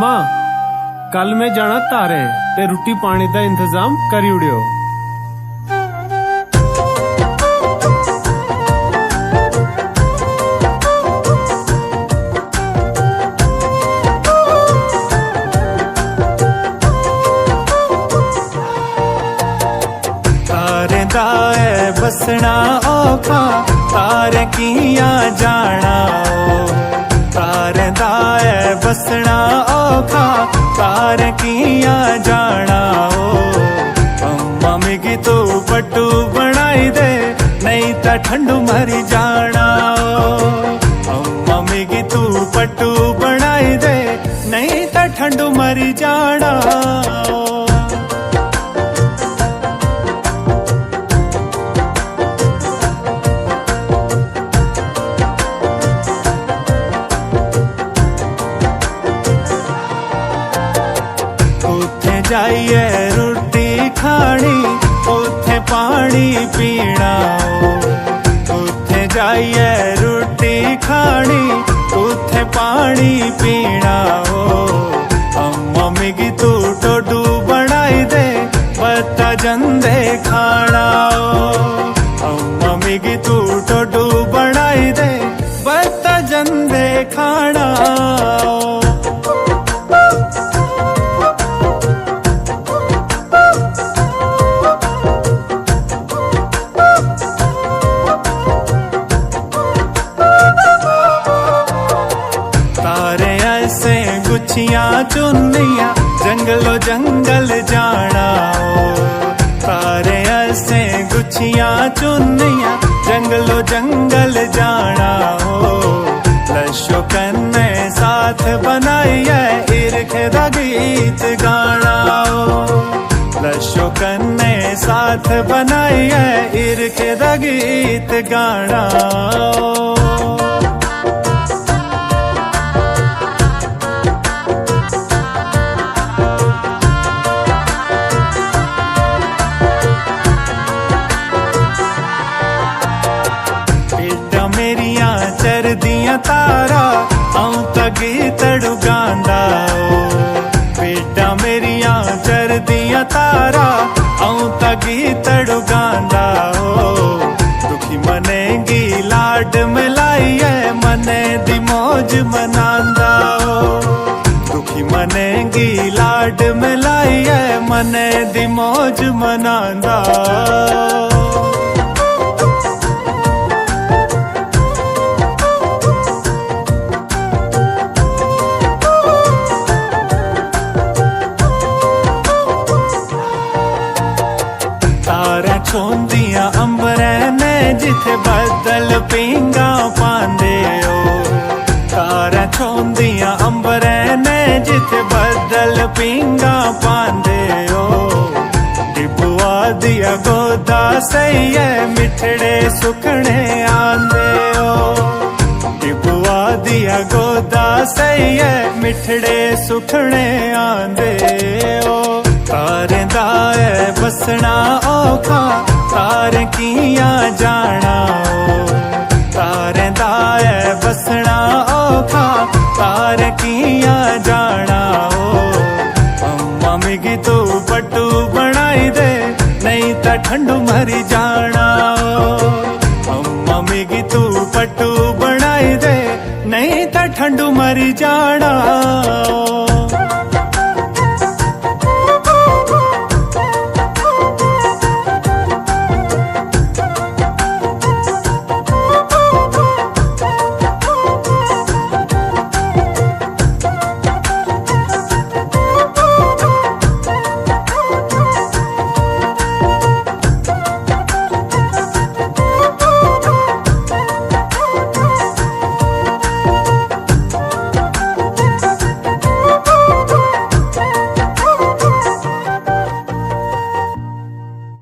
अम्मा कल मैं जाना तारे ते रोटी पानी का इंतजाम करी उड़ियो। तारे दाए बसना औखा तारे किया जाना तारे दाए बसना औखा तारे किया जाना मम्मी की तू पट्टू बनाई दे नहीं तो ठंडू मरी जाना मम्मी की तू पट्टू बनाई दे नहीं तो ठंडू मरी जाना। जाइए रोटी खानी उथे पानी पीना उथे जाइए रोटी खानी उथे पानी पीना मम्मी की तू टोडू बनाई दे बता जंदे खाना मम्मी की तू टोडू बनाई दे बता जंदे खाना। गुच्छियाँ चुनिया जंगलो जंगल जाना तारे ऐसे गुच्छियाँ चुनिया जंगलो जंगल जाना लशो कन्ने साथ बनाइए इरखे दा गीत गाना लशो कन्ने साथ बनाइए इरखे दा गीत गाना। चरदियां तारा आऊं त गीतड़ू गांदा बेटा मेरिया चरदियां तारा आऊं त गीतड़ू गांदा दुखी मनेगी लाड मिलाइए मने दी मौज मनांदा दुखी मनेगी लाड मिलाइए मने दी मौज मनांदा। छोंदियां अंबरे ने जिथे बदल पींगा पांदे तारा छोंदियां अंबरे ने जिथे बदल पींगा पांदे डिबुआ दिया गोदा सही है मिठड़े सुखने आंदे डिबुआ दिया गोदा सही है मिठड़े सुखने आंदे तारे दाए बसना औखा तारे किया जाना तारे दाए बसना औखा तारे किया जाना मम्मी की तू पट्टू बनाई दे नहीं तो ठंडू मरी